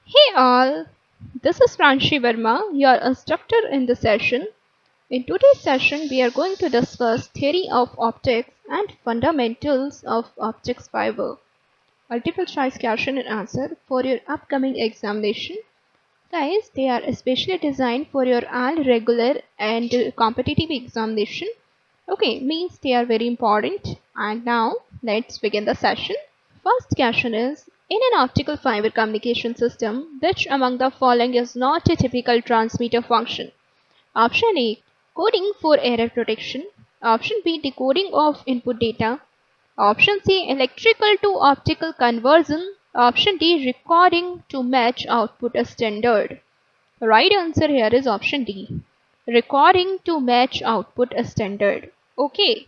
Hey all, this is Pranshi Verma, your instructor in the session. In today's session, we are going to discuss theory of optics and fundamentals of optics fiber. Multiple choice question and answer for your upcoming examination. Guys, they are especially designed for your all regular and competitive examination. Okay, means they are very important. And now, let's begin the session. First question is, in an optical fiber communication system, which among the following is not a typical transmitter function? Option A, coding for error protection. Option B, decoding of input data. Option C, electrical to optical conversion. Option D, recording to match output standard. The right answer here is option D, recording to match output standard. Okay,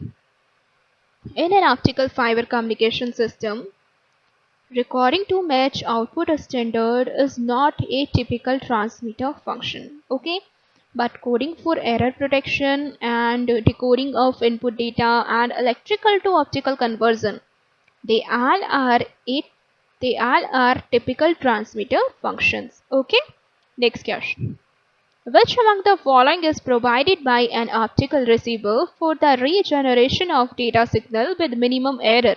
in an optical fiber communication system, recording to match output standard is not a typical transmitter function. Okay, but coding for error protection and decoding of input data and electrical to optical conversion, they all are typical transmitter functions. Okay, next question. Which among the following is provided by an optical receiver for the regeneration of data signal with minimum error?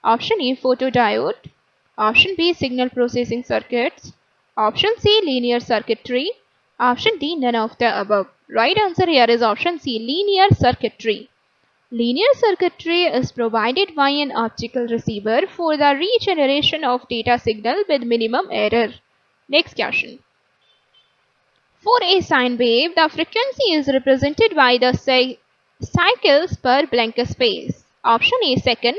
Option A, photodiode. Option B, signal processing circuits. Option C, linear circuitry. Option D, none of the above. Right answer here is option C, linear circuitry. Linear circuitry is provided by an optical receiver for the regeneration of data signal with minimum error. Next question. For a sine wave, the frequency is represented by the cycles per blank space. Option A, second.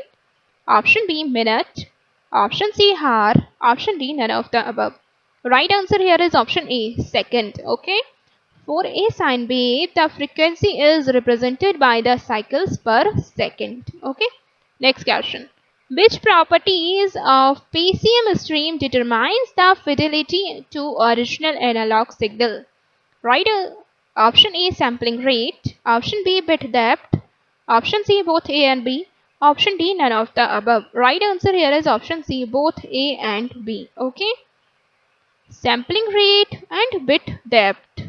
Option B, minute. Option C, hour. Option D, none of the above. Right answer here is option A, second. Okay. For a sine wave, the frequency is represented by the cycles per second. Okay. Next question. Which properties of PCM stream determines the fidelity to original analog signal? Right, option A, sampling rate. Option B, bit depth. Option C, both A and B. Option D, none of the above. Right answer here is option C, both A and B. Okay. Sampling rate and bit depth,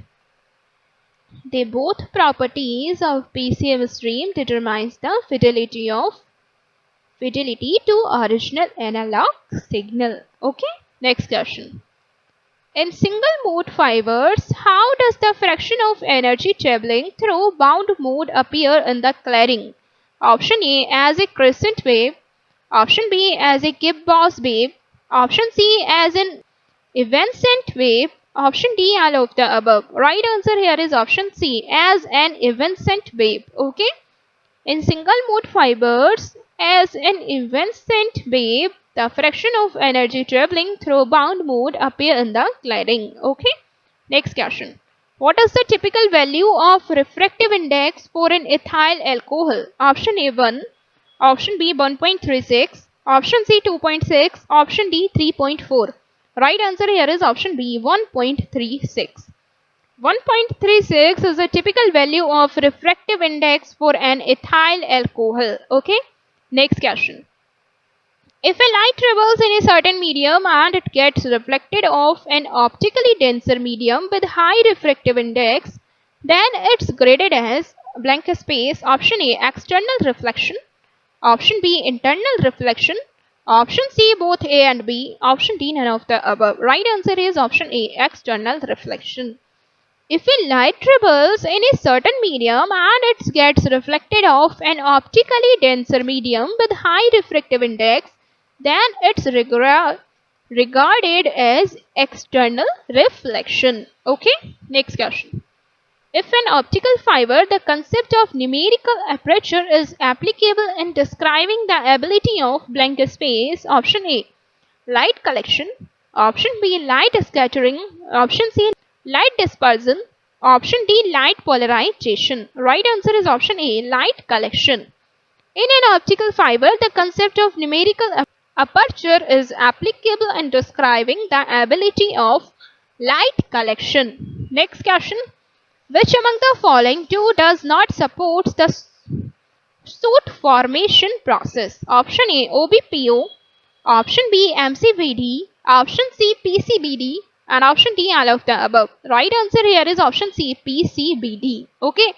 they both properties of PCM stream determines the fidelity to original analog signal. Okay. Next question. In single mode fibers, how does the fraction of energy traveling through bound mode appear in the cladding? Option A, as a crescent wave. Option B, as a Gibbs wave. Option C, as an evanescent wave. Option D, all of the above. Right answer here is option C, as an evanescent wave. Okay. In single mode fibers, as an evanescent wave, the fraction of energy traveling through bound mode appear in the cladding. Okay. Next question. What is the typical value of refractive index for an ethyl alcohol? Option A 1, option B 1.36, option C 2.6, option D 3.4. Right answer here is option B 1.36. 1.36 is a typical value of refractive index for an ethyl alcohol. Okay. Next question. If a light travels in a certain medium and it gets reflected off an optically denser medium with high refractive index, then it's graded as blank space. Option A, external reflection. Option B, internal reflection. Option C, both A and B. Option D, none of the above. Right answer is option A, external reflection. If a light travels in a certain medium and it gets reflected off an optically denser medium with high refractive index, then it's regarded as external reflection. Okay, next question. If an optical fiber, the concept of numerical aperture is applicable in describing the ability of blank space. Option A, light collection. Option B, light scattering. Option C, light dispersion. Option D, light polarization. Right answer is option A, light collection. In an optical fiber, the concept of numerical aperture is applicable in describing the ability of light collection. Next question. Which among the following does not support the soot formation process? Option A, OBPO. Option B, MCVD. Option C, PCBD, and option D, all of the above. Right answer here is option C, PCBD. Okay.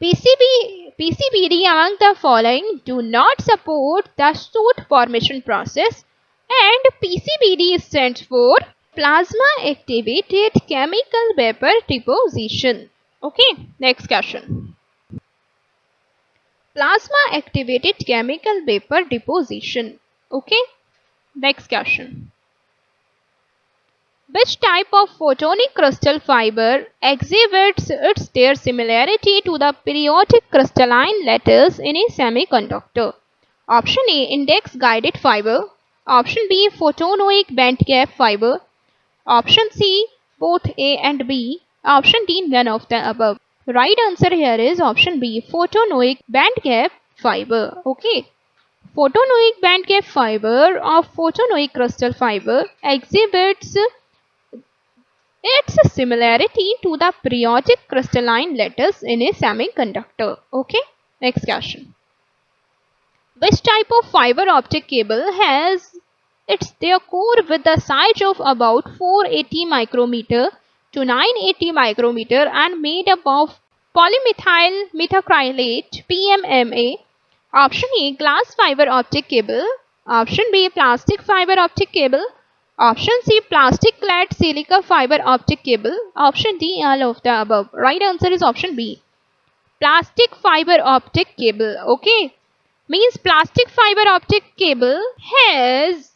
PCBD among the following do not support the soot formation process, and PCBD stands for plasma activated chemical vapor deposition. Okay, next question. Plasma activated chemical vapor deposition. Okay, next question. Which type of photonic crystal fiber exhibits their similarity to the periodic crystalline lattice in a semiconductor? Option A, index guided fiber. Option B, photonoic bandgap fiber. Option C, both A and B. Option D, none of the above. Right answer here is option B, photonoic bandgap fiber. Okay. Photonoic bandgap fiber or photonoic crystal fiber exhibits its similarity to the periodic crystalline lattice in a semiconductor. Okay, next question. Which type of fiber optic cable has their core with the size of about 480 micrometer to 980 micrometer and made up of polymethyl methacrylate PMMA? Option A, glass fiber optic cable. Option B, plastic fiber optic cable. Option C, plastic clad silica fiber optic cable. Option D, all of the above. Right answer is option B, plastic fiber optic cable. Okay, means plastic fiber optic cable has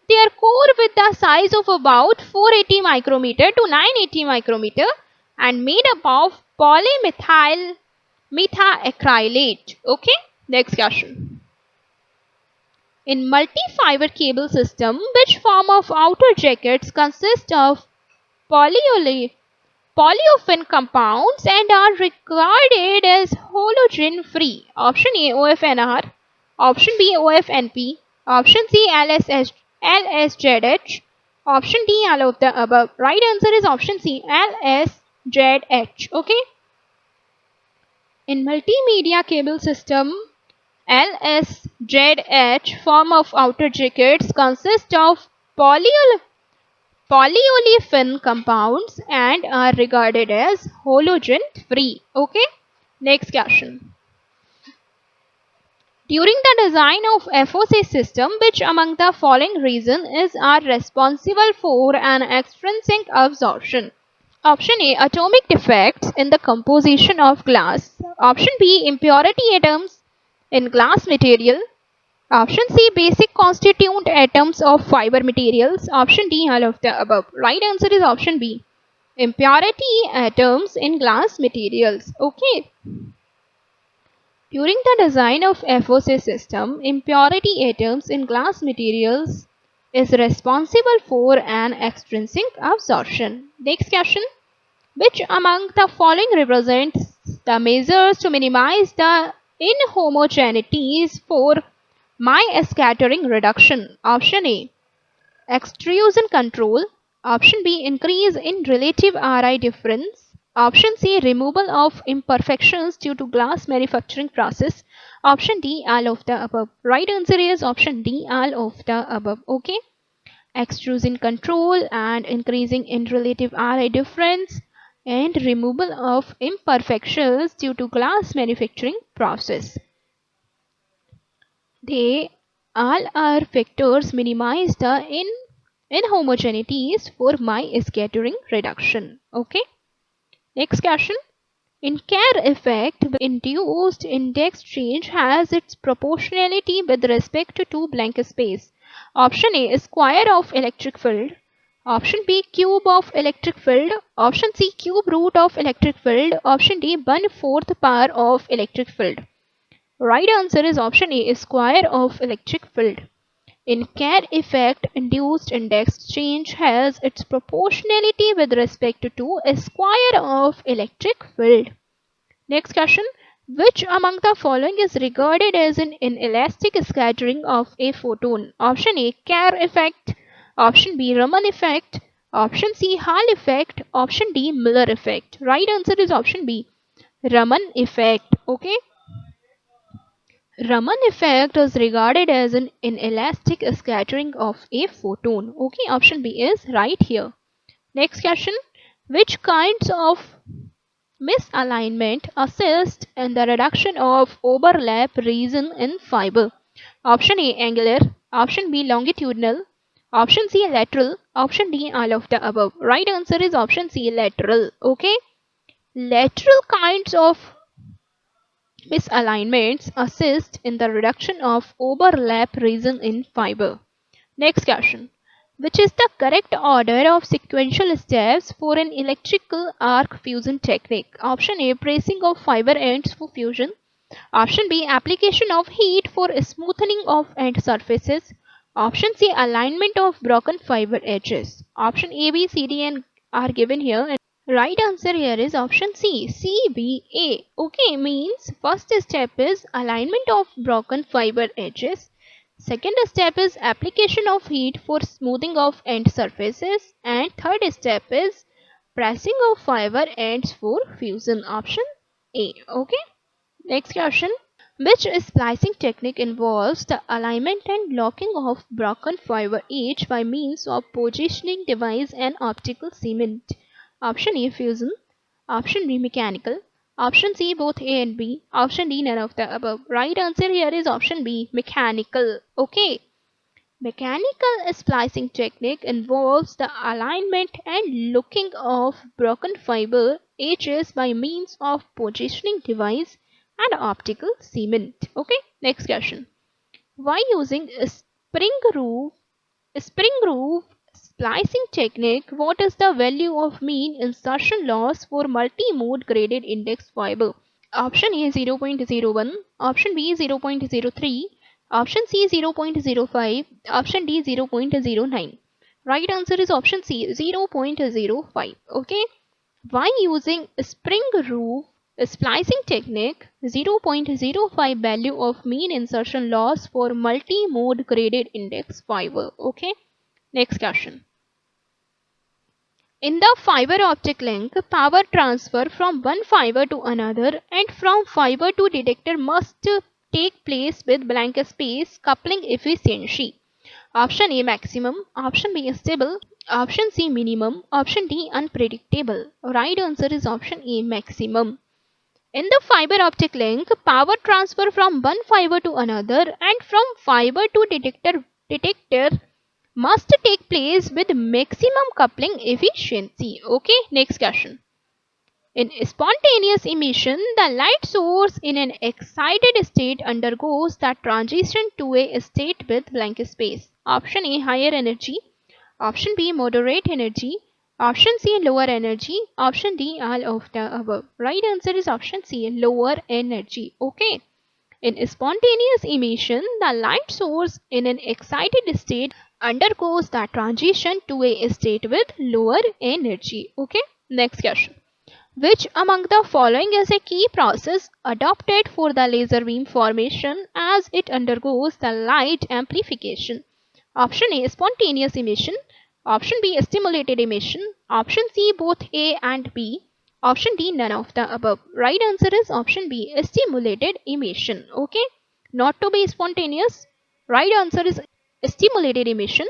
their core with the size of about 480 micrometer to 980 micrometer and made up of polymethyl methacrylate. Okay, next question. In multi-fiber cable system, which form of outer jackets consist of polyolefin compounds and are regarded as halogen free? Option A, OFNR. Option B, OFNP. Option C, LSZH. Option D, all of the above. Right answer is option C, LSZH. Okay. In multimedia cable system, LSZH form of outer jackets consist of polyolefin compounds and are regarded as halogen free. Okay. Next question. During the design of FOC system, which among the following reasons are responsible for an extrinsic absorption? Option A, atomic defects in the composition of glass. Option B, impurity atoms in glass material. Option C, basic constituent atoms of fiber materials. Option D, all of the above. Right answer is option B, impurity atoms in glass materials. Okay. During the design of FOC system, impurity atoms in glass materials is responsible for an extrinsic absorption. Next question. Which among the following represents the measures to minimize the inhomogeneities for scattering reduction? Option A, extrusion control. Option B, increase in relative Ri difference. Option C, removal of imperfections due to glass manufacturing process. Option D, all of the above. Right answer is option D, all of the above. Okay. Extrusion control and increasing in relative Ri difference and removal of imperfections due to glass manufacturing process. They all are factors minimize the inhomogeneities for scattering reduction. Okay. Next question. In Kerr effect, induced index change has its proportionality with respect to two blank space. Option A, square of electric field. Option B, cube of electric field. Option C, cube root of electric field. Option D, 1/4 power of electric field. Right answer is option A, square of electric field. In Kerr effect, induced index change has its proportionality with respect to a square of electric field. Next question. Which among the following is regarded as an inelastic scattering of a photon? Option A, Kerr effect. Option B, Raman effect. Option C, Hall effect. Option D, Miller effect. Right answer is option B, Raman effect. Okay. Raman effect is regarded as an inelastic scattering of a photon. Okay, option B is right here. Next question. Which kinds of misalignment assist in the reduction of overlap region in fiber? Option A angular, option B longitudinal, option C lateral, option D all of the above. Right answer is option C lateral. Okay, lateral kinds of misalignments assist in the reduction of overlap region in fiber. Next question. Which is the correct order of sequential steps for an electrical arc fusion technique? Option A pressing of fiber ends for fusion. Option B application of heat for smoothing of end surfaces. Option C alignment of broken fiber edges. Option A, B, C, D and are given here. Right answer here is option C, CBA. Okay, means first step is alignment of broken fiber edges. Second step is application of heat for smoothing of end surfaces. And third step is pressing of fiber ends for fusion. Option A. Okay. Next question. Which splicing technique involves the alignment and locking of broken fiber edge by means of positioning device and optical cement? Option A fusion, option B mechanical, option C both A and B, option D none of the above. Right answer here is option B mechanical. Okay. Mechanical splicing technique involves the alignment and locking of broken fiber edges by means of positioning device and optical cement. Okay, next question. Why using a spring groove splicing technique, what is the value of mean insertion loss for multi-mode graded index fiber? Option A 0.01, option B 0.03, option C 0.05, option D 0.09. Right answer is option C 0.05. Okay. Why using spring groove splicing technique, 0.05 value of mean insertion loss for multi-mode graded index fiber. Okay. Next question. In the fiber optic link, power transfer from one fiber to another and from fiber to detector must take place with blank space coupling efficiency. Option A maximum, option B stable, option C minimum, option D unpredictable. Right answer is option A maximum. In the fiber optic link, power transfer from one fiber to another and from fiber to detector must take place with maximum coupling efficiency. Okay, next question. In spontaneous emission, the light source in an excited state undergoes the transition to a state with blank space. Option A higher energy, option B moderate energy, option C lower energy, option D all of the above. Right answer is option C lower energy. Okay. In spontaneous emission, the light source in an excited state undergoes the transition to a state with lower energy. Okay, next question. Which among the following is a key process adopted for the laser beam formation as it undergoes the light amplification? Option A spontaneous emission, option B stimulated emission, option C both A and B, option D none of the above. Right answer is option B stimulated emission. Okay, not to be spontaneous. Right answer is stimulated emission.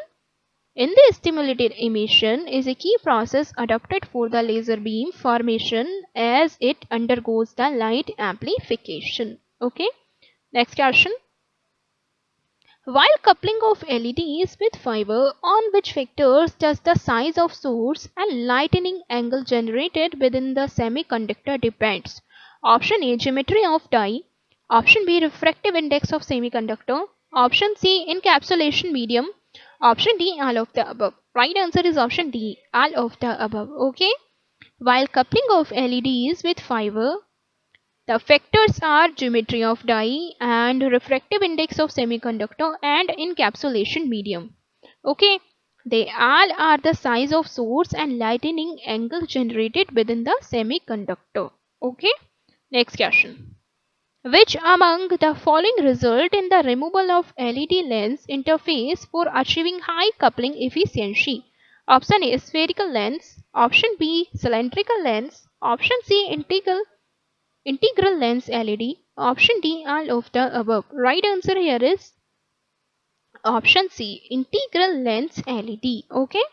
In the stimulated emission is a key process adopted for the laser beam formation as it undergoes the light amplification. Okay, next question. While coupling of LEDs with fiber, on which factors does the size of source and lightening angle generated within the semiconductor depends? Option A geometry of die, option B refractive index of semiconductor, option C encapsulation medium, option D all of the above. Right answer is option D all of the above. Okay. While coupling of LEDs with fiber, the factors are geometry of die and refractive index of semiconductor and encapsulation medium. Okay, they all are the size of source and lightening angle generated within the semiconductor. Okay, next question. Which among the following result in the removal of LED lens interface for achieving high coupling efficiency? Option A spherical lens, option B cylindrical lens, option C integral lens LED, option D, all of the above. Right answer here is option C, integral lens LED. Okay,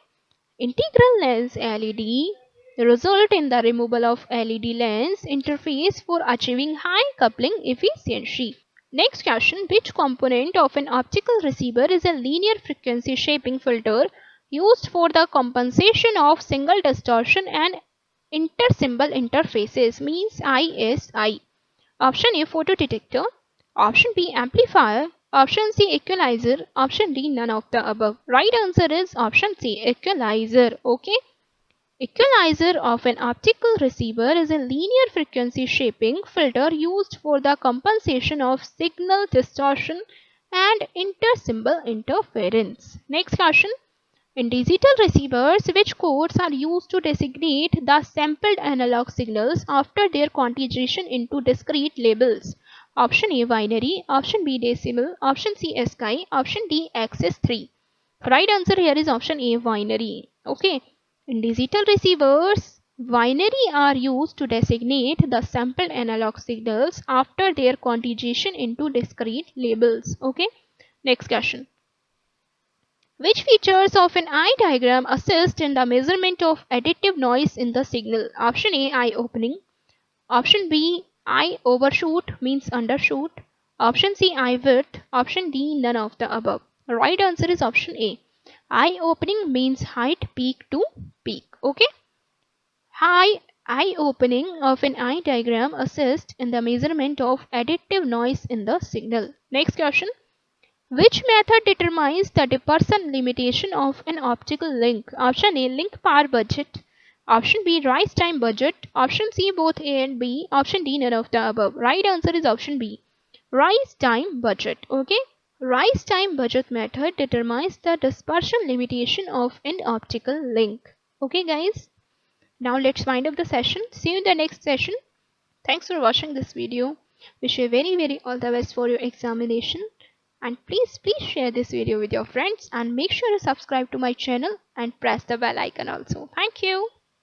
integral lens LED result in the removal of LED lens interface for achieving high coupling efficiency. Next question, which component of an optical receiver is a linear frequency shaping filter used for the compensation of signal distortion and intersymbol interfaces, means ISI? Option A, photodetector. Option B, amplifier. Option C, equalizer. Option D, none of the above. Right answer is option C, equalizer. Okay. Equalizer of an optical receiver is a linear frequency shaping filter used for the compensation of signal distortion and intersymbol interference. Next question. In digital receivers, which codes are used to designate the sampled analog signals after their quantization into discrete labels? Option A, binary. Option B, decimal. Option C, ASCII. Option D, axis 3. Right answer here is option A, binary. Okay. In digital receivers, binary are used to designate the sampled analog signals after their quantization into discrete labels. Okay. Next question. Which features of an eye diagram assist in the measurement of additive noise in the signal? Option A, eye opening. Option B, eye overshoot, means undershoot. Option C, eye width. Option D, none of the above. The right answer is option A. Eye opening means height peak to peak. Okay. Eye opening of an eye diagram assists in the measurement of additive noise in the signal. Next question. Which method determines the dispersion limitation of an optical link? Option A, link power budget. Option B, rise time budget. Option C, both A and B. Option D, none of the above. Right answer is option B, rise time budget. Okay. Rise time budget method determines the dispersion limitation of an optical link. Okay guys. Now let's wind up the session. See you in the next session. Thanks for watching this video. Wish you very all the best for your examination. And please share this video with your friends and make sure to subscribe to my channel and press the bell icon also. Thank you.